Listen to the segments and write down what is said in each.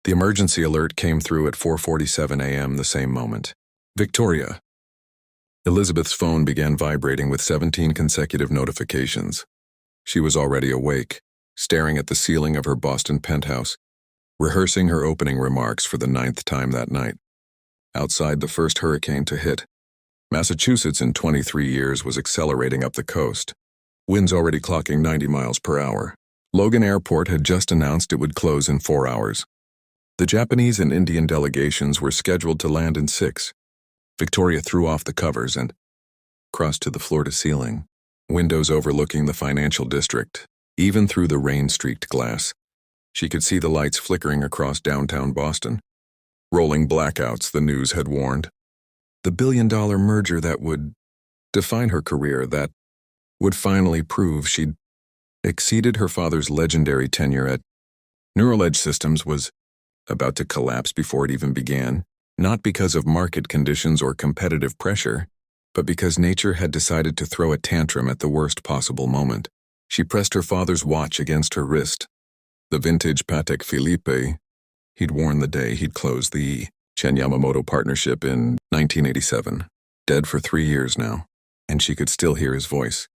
The emergency alert came through at 4:47 a.m. the same moment. Victoria. Elizabeth's phone began vibrating with 17 consecutive notifications. She was already awake, staring at the ceiling of her Boston penthouse, rehearsing her opening remarks for the 9th time that night. Outside the first hurricane to hit, Massachusetts in 23 years was accelerating up the coast, winds already clocking 90 miles per hour. Logan Airport had just announced it would close in 4 hours. The Japanese and Indian delegations were scheduled to land in 6. Victoria threw off the covers and crossed to the floor-to-ceiling, windows overlooking the financial district. Even through the rain-streaked glass, she could see the lights flickering across downtown Boston. Rolling blackouts, the news had warned. The billion-dollar merger that would define her career, that would finally prove she'd exceeded her father's legendary tenure at Neural Edge Systems, was about to collapse before it even began, not because of market conditions or competitive pressure, but because nature had decided to throw a tantrum at the worst possible moment. She pressed her father's watch against her wrist, the vintage Patek Philippe he'd worn the day he'd closed the Chen Yamamoto partnership in 1987. Dead for 3 years now, and she could still hear his voice.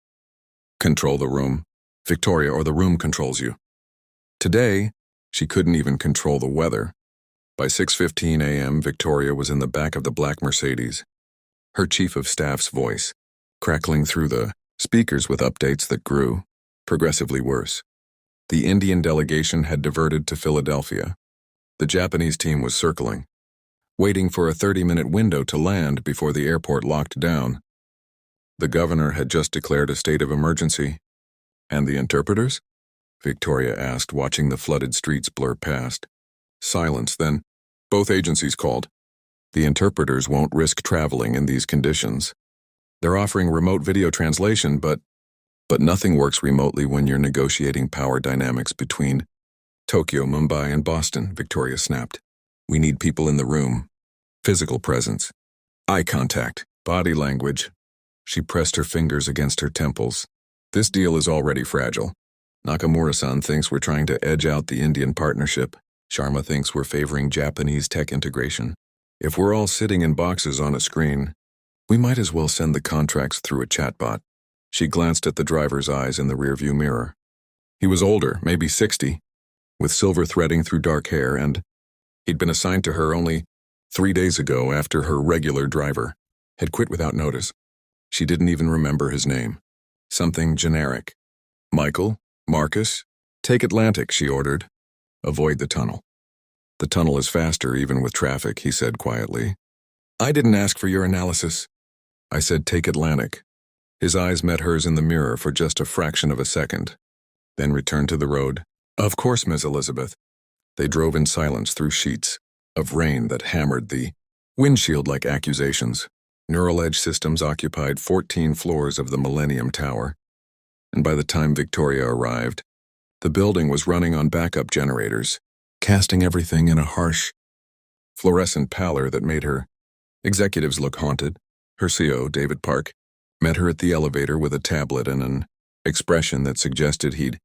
Control the room, Victoria, or the room controls you. Today, she couldn't even control the weather. By 6:15 a.m., Victoria was in the back of the black Mercedes, her chief of staff's voice crackling through the speakers with updates that grew progressively worse. The Indian delegation had diverted to Philadelphia. The Japanese team was circling, waiting for a 30-minute window to land before the airport locked down. The governor had just declared a state of emergency. And the interpreters? Victoria asked, watching the flooded streets blur past. Silence, then both agencies called. The interpreters won't risk traveling in these conditions. They're offering remote video translation, but nothing works remotely when you're negotiating power dynamics between Tokyo, Mumbai, and Boston, Victoria snapped. We need people in the room. Physical presence. Eye contact. Body language. She pressed her fingers against her temples. This deal is already fragile. Nakamura-san thinks we're trying to edge out the Indian partnership. Sharma thinks we're favoring Japanese tech integration. If we're all sitting in boxes on a screen, we might as well send the contracts through a chatbot. She glanced at the driver's eyes in the rearview mirror. He was older, maybe 60, with silver threading through dark hair, and he'd been assigned to her only 3 days ago after her regular driver had quit without notice. She didn't even remember his name. Something generic. Michael? Marcus? Take Atlantic, she ordered. Avoid the tunnel. The tunnel is faster even with traffic, he said quietly. I didn't ask for your analysis. I said take Atlantic. His eyes met hers in the mirror for just a fraction of a second, then returned to the road. Of course, Miss Elizabeth. They drove in silence through sheets of rain that hammered the windshield like accusations. Neural Edge Systems occupied 14 floors of the Millennium Tower, and by the time Victoria arrived, the building was running on backup generators, casting everything in a harsh, fluorescent pallor that made her executives look haunted. Her CO, David Park, met her at the elevator with a tablet and an expression that suggested he'd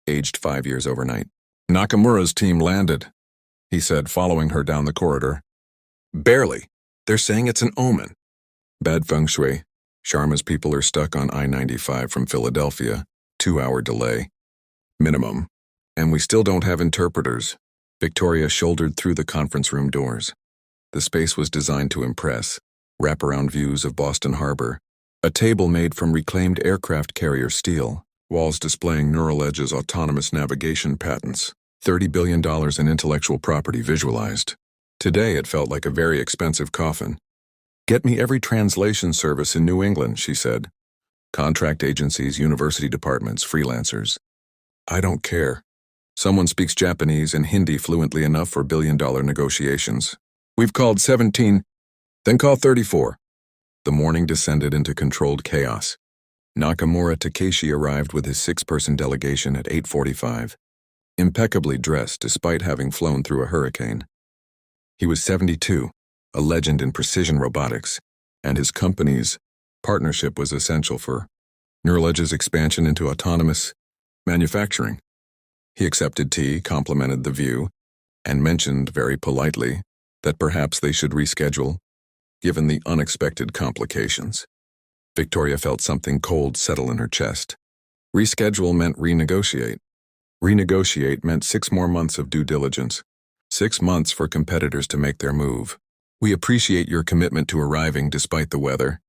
aged 5 years overnight. Nakamura's team landed, he said, following her down the corridor. Barely. They're saying it's an omen. Bad feng shui. Sharma's people are stuck on I-95 from Philadelphia. 2-hour delay. Minimum. And we still don't have interpreters. Victoria shouldered through the conference room doors. The space was designed to impress. Wraparound views of Boston Harbor. A table made from reclaimed aircraft carrier steel. Walls displaying Neural Edge's autonomous navigation patents. $30 billion in intellectual property visualized. Today it felt like a very expensive coffin. Get me every translation service in New England, she said. Contract agencies, university departments, freelancers. I don't care. Someone speaks Japanese and Hindi fluently enough for billion-dollar negotiations. We've called 17, then call 34. The morning descended into controlled chaos. Nakamura Takeshi arrived with his 6-person delegation at 8:45, impeccably dressed despite having flown through a hurricane. He was 72, a legend in precision robotics, and his company's partnership was essential for Neural Edge's expansion into autonomous manufacturing. He accepted tea, complimented the view, and mentioned very politely that perhaps they should reschedule, given the unexpected complications. Victoria felt something cold settle in her chest. Reschedule meant renegotiate. Renegotiate meant 6 more months of due diligence. 6 months for competitors to make their move. We appreciate your commitment to arriving despite the weather.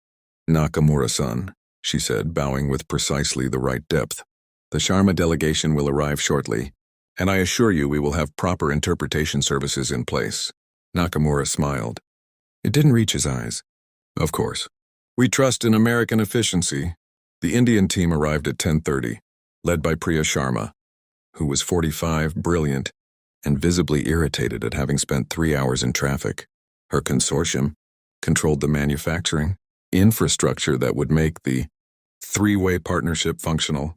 Nakamura-san, she said, bowing with precisely the right depth. The Sharma delegation will arrive shortly, and I assure you we will have proper interpretation services in place. Nakamura smiled. It didn't reach his eyes. Of course. We trust in American efficiency. The Indian team arrived at 10:30, led by Priya Sharma, who was 45, brilliant, and visibly irritated at having spent 3 hours in traffic. Her consortium controlled the manufacturing infrastructure that would make the three-way partnership functional.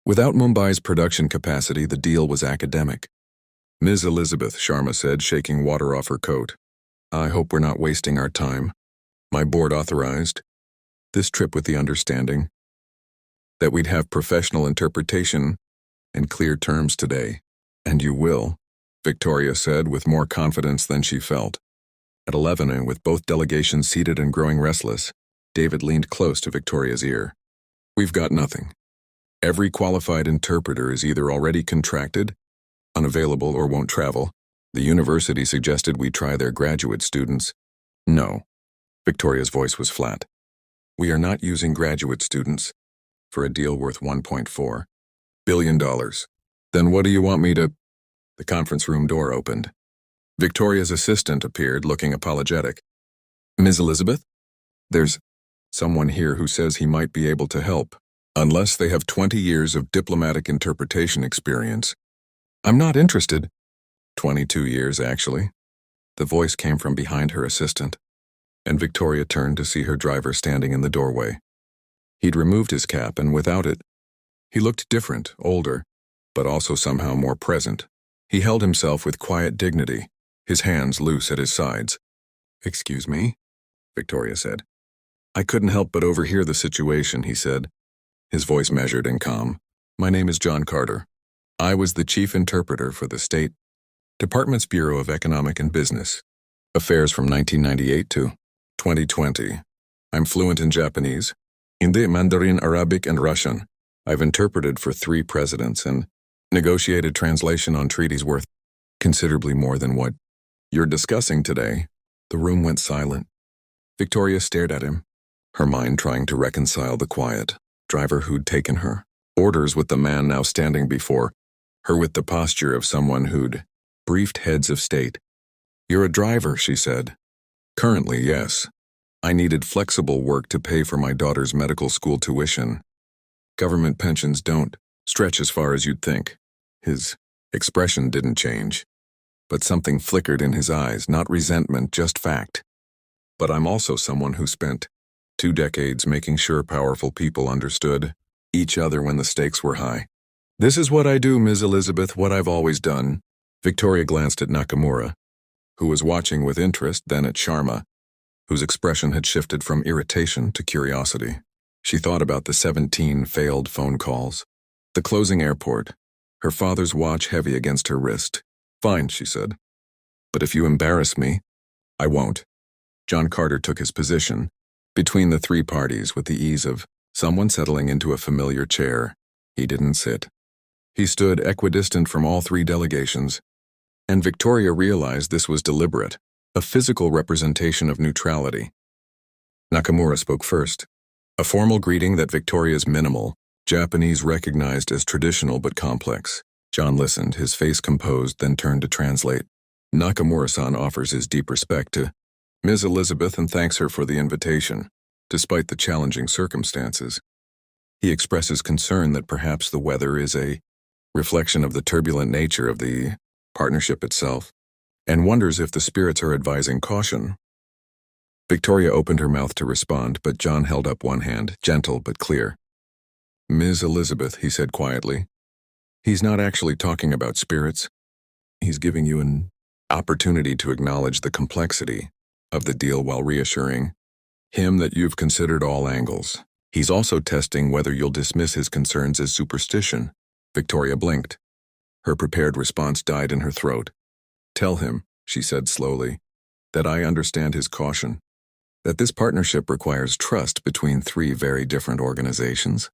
Without Mumbai's production capacity, the deal was academic. Ms. Elizabeth, Sharma said, shaking water off her coat. I hope we're not wasting our time. My board authorized this trip with the understanding that we'd have professional interpretation in clear terms today. And you will, Victoria said with more confidence than she felt. At 11, and with both delegations seated and growing restless, David leaned close to Victoria's ear. We've got nothing. Every qualified interpreter is either already contracted, unavailable, or won't travel. The university suggested we try their graduate students. No. Victoria's voice was flat. We are not using graduate students for a deal worth $1.4 billion. Then what do you want me to... The conference room door opened. Victoria's assistant appeared, looking apologetic. Ms. Elizabeth? There's someone here who says he might be able to help, unless they have 20 years of diplomatic interpretation experience. I'm not interested. 22 years, actually. The voice came from behind her assistant, and Victoria turned to see her driver standing in the doorway. He'd removed his cap, and without it, he looked different, older, but also somehow more present. He held himself with quiet dignity, his hands loose at his sides. Excuse me, Victoria said. I couldn't help but overhear the situation, he said, his voice measured and calm. My name is John Carter. I was the chief interpreter for the State Department's Bureau of Economic and Business Affairs from 1998 to 2020. I'm fluent in Japanese, Hindi, Mandarin, Arabic, and Russian. I've interpreted for 3 presidents and negotiated translation on treaties worth considerably more than what you're discussing today. The room went silent. Victoria stared at him, her mind trying to reconcile the quiet driver who'd taken her orders with the man now standing before her with the posture of someone who'd briefed heads of state. You're a driver, she said. Currently, yes. I needed flexible work to pay for my daughter's medical school tuition. Government pensions don't stretch as far as you'd think. His expression didn't change, but something flickered in his eyes, not resentment, just fact. But I'm also someone who spent 2 decades making sure powerful people understood each other when the stakes were high. This is what I do, Ms. Elizabeth, what I've always done. Victoria glanced at Nakamura, who was watching with interest, then at Sharma, whose expression had shifted from irritation to curiosity. She thought about the 17 failed phone calls, the closing airport, her father's watch heavy against her wrist. Fine, she said. But if you embarrass me, I won't. John Carter took his position between the 3 parties with the ease of someone settling into a familiar chair. He didn't sit. He stood equidistant from all 3 delegations, and Victoria realized this was deliberate, a physical representation of neutrality. Nakamura spoke first, a formal greeting that Victoria's minimal, Japanese recognized as traditional but complex. John listened, his face composed, then turned to translate. Nakamura-san offers his deep respect to Ms. Elizabeth and thanks her for the invitation, despite the challenging circumstances. He expresses concern that perhaps the weather is a reflection of the turbulent nature of the partnership itself, and wonders if the spirits are advising caution. Victoria opened her mouth to respond, but John held up one hand, gentle but clear. Ms. Elizabeth, he said quietly, he's not actually talking about spirits. He's giving you an opportunity to acknowledge the complexity of the deal while reassuring him that you've considered all angles. He's also testing whether you'll dismiss his concerns as superstition. Victoria blinked. Her prepared response died in her throat. Tell him, she said slowly, that I understand his caution, that this partnership requires trust between three very different organizations.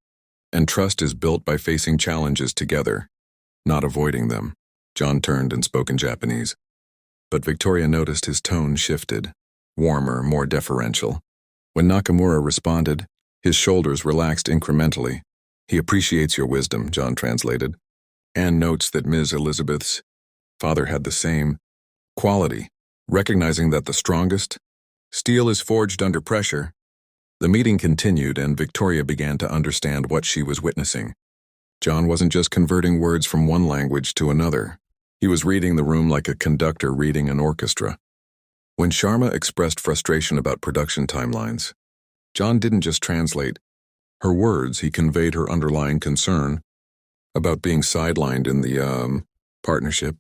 And trust is built by facing challenges together, not avoiding them. John turned and spoke in Japanese. But Victoria noticed his tone shifted, warmer, more deferential. When Nakamura responded, his shoulders relaxed incrementally. He appreciates your wisdom, John translated, and notes that Ms. Elizabeth's father had the same quality, recognizing that the strongest steel is forged under pressure. The meeting continued, and Victoria began to understand what she was witnessing. John wasn't just converting words from one language to another. He was reading the room like a conductor reading an orchestra. When Sharma expressed frustration about production timelines, John didn't just translate her words, he conveyed her underlying concern about being sidelined in the partnership,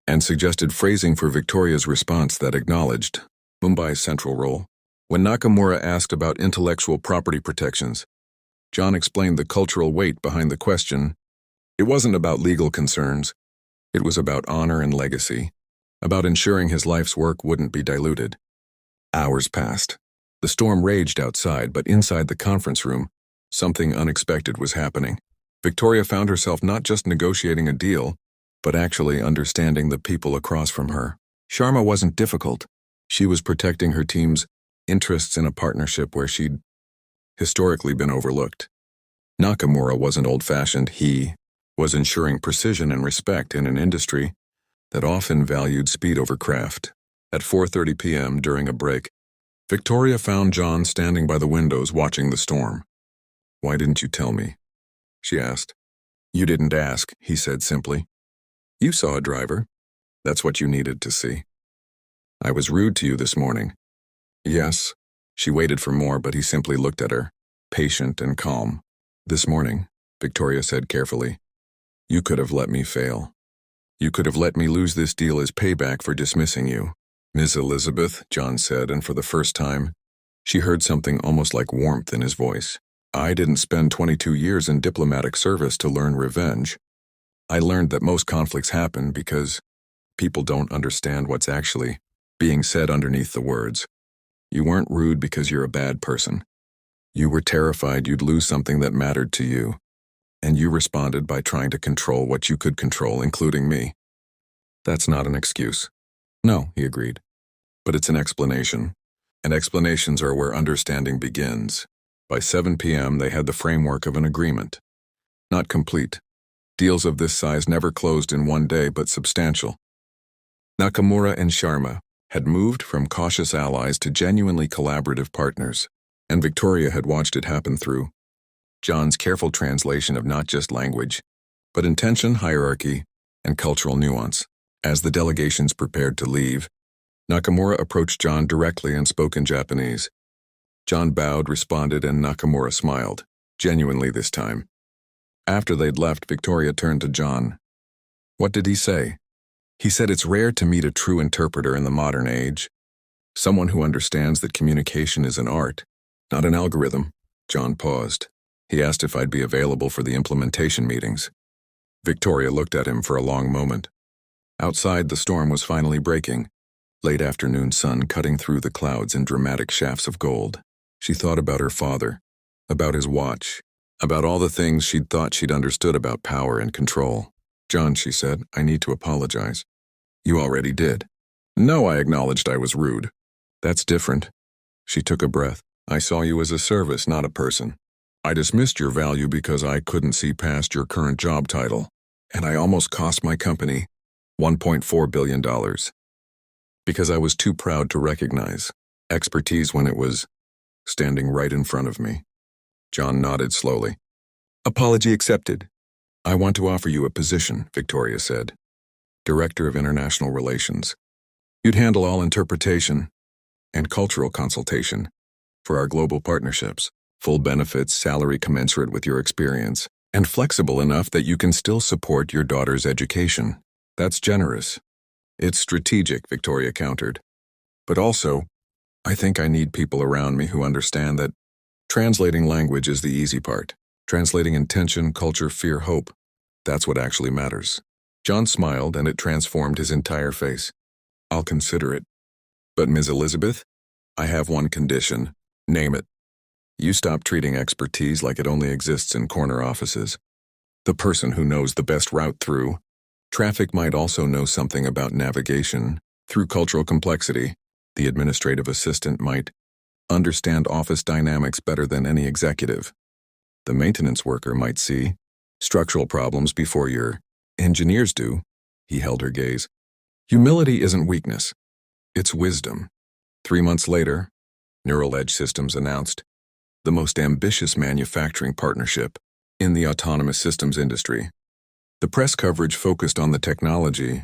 and suggested phrasing for Victoria's response that acknowledged Mumbai's central role. When Nakamura asked about intellectual property protections, John explained the cultural weight behind the question. It wasn't about legal concerns. It was about honor and legacy, about ensuring his life's work wouldn't be diluted. Hours passed. The storm raged outside, but inside the conference room, something unexpected was happening. Victoria found herself not just negotiating a deal, but actually understanding the people across from her. Sharma wasn't difficult. She was protecting her team's interests in a partnership where she'd historically been overlooked. Nakamura wasn't old-fashioned. He was ensuring precision and respect in an industry that often valued speed over craft. At 4:30 p.m. during a break, Victoria found John standing by the windows watching the storm. "Why didn't you tell me?" she asked. "You didn't ask," he said simply. "You saw a driver. That's what you needed to see." "I was rude to you this morning." "Yes." She waited for more, but he simply looked at her, patient and calm. "This morning," Victoria said carefully, "you could have let me fail. You could have let me lose this deal as payback for dismissing you." "Ms. Elizabeth," John said, and for the first time, she heard something almost like warmth in his voice. "I didn't spend 22 years in diplomatic service to learn revenge. I learned that most conflicts happen because people don't understand what's actually being said underneath the words. You weren't rude because you're a bad person. You were terrified you'd lose something that mattered to you, and you responded by trying to control what you could control, including me. That's not an excuse." "No," he agreed, "but it's an explanation, and explanations are where understanding begins." By 7 p.m., they had the framework of an agreement. Not complete. Deals of this size never closed in one day, but substantial. Nakamura and Sharma had moved from cautious allies to genuinely collaborative partners, and Victoria had watched it happen through John's careful translation of not just language, but intention, hierarchy, and cultural nuance. As the delegations prepared to leave, Nakamura approached John directly and spoke in Japanese. John bowed, responded, and Nakamura smiled, genuinely this time. After they'd left, Victoria turned to John. "What did he say?" "He said it's rare to meet a true interpreter in the modern age, someone who understands that communication is an art, not an algorithm." John paused. He asked if I'd be available for the implementation meetings. Victoria looked at him for a long moment. Outside, the storm was finally breaking, late afternoon sun cutting through the clouds in dramatic shafts of gold. She thought about her father, about his watch, about all the things she'd thought she'd understood about power and control. "John," she said, "I need to apologize." "You already did." "No," I acknowledged I was rude. "That's different." She took a breath. "I saw you as a service, not a person. I dismissed your value because I couldn't see past your current job title, and I almost cost my company $1.4 billion because I was too proud to recognize expertise when it was standing right in front of me." John nodded slowly. "Apology accepted." "I want to offer you a position," Victoria said. "Director of International Relations. You'd handle all interpretation and cultural consultation for our global partnerships. Full benefits, salary commensurate with your experience, and flexible enough that you can still support your daughter's education. That's generous." "It's strategic," Victoria countered. "But also, I think I need people around me who understand that translating language is the easy part. Translating intention, culture, fear, hope, that's what actually matters." John smiled, and it transformed his entire face. I'll consider it. But Ms. Elizabeth, I have one condition. Name it. You stop treating expertise like it only exists in corner offices. The person who knows the best route through traffic might also know something about navigation. Through cultural complexity, the administrative assistant might understand office dynamics better than any executive. The maintenance worker might see structural problems before your engineers do. He held her gaze. Humility isn't weakness. It's wisdom. 3 months later, Neural Edge Systems announced the most ambitious manufacturing partnership in the autonomous systems industry. The press coverage focused on the technology,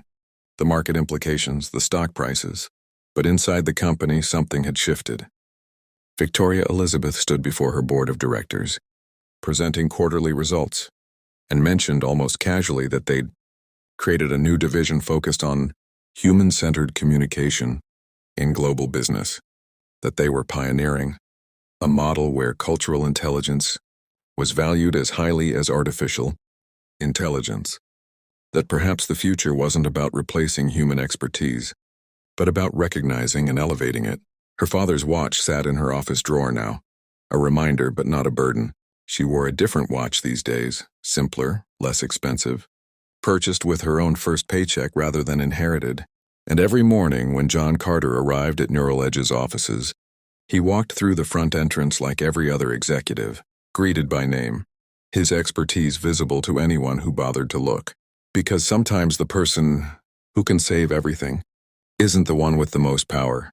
the market implications, the stock prices. But inside the company, something had shifted. Victoria Elizabeth stood before her board of directors, presenting quarterly results, and mentioned almost casually that they'd created a new division focused on human-centered communication in global business, that they were pioneering a model where cultural intelligence was valued as highly as artificial intelligence, that perhaps the future wasn't about replacing human expertise, but about recognizing and elevating it. Her father's watch sat in her office drawer now, a reminder but not a burden. She wore a different watch these days, simpler, less expensive, purchased with her own first paycheck rather than inherited. And every morning when John Carter arrived at Neural Edge's offices, he walked through the front entrance like every other executive, greeted by name, his expertise visible to anyone who bothered to look. Because sometimes the person who can save everything isn't the one with the most power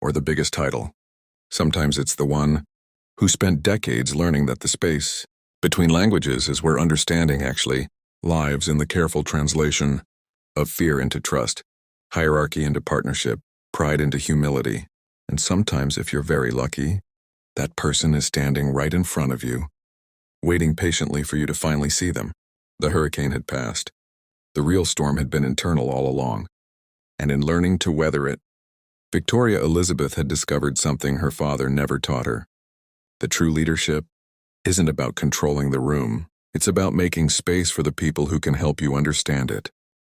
or the biggest title. Sometimes it's the one who spent decades learning that the space between languages is where understanding actually lives, in the careful translation of fear into trust, hierarchy into partnership, pride into humility. And sometimes, if you're very lucky, that person is standing right in front of you, waiting patiently for you to finally see them. The hurricane had passed. The real storm had been internal all along. And in learning to weather it, Victoria Elizabeth had discovered something her father never taught her. The true leadership isn't about controlling the room. It's about making space for the people who can help you understand it.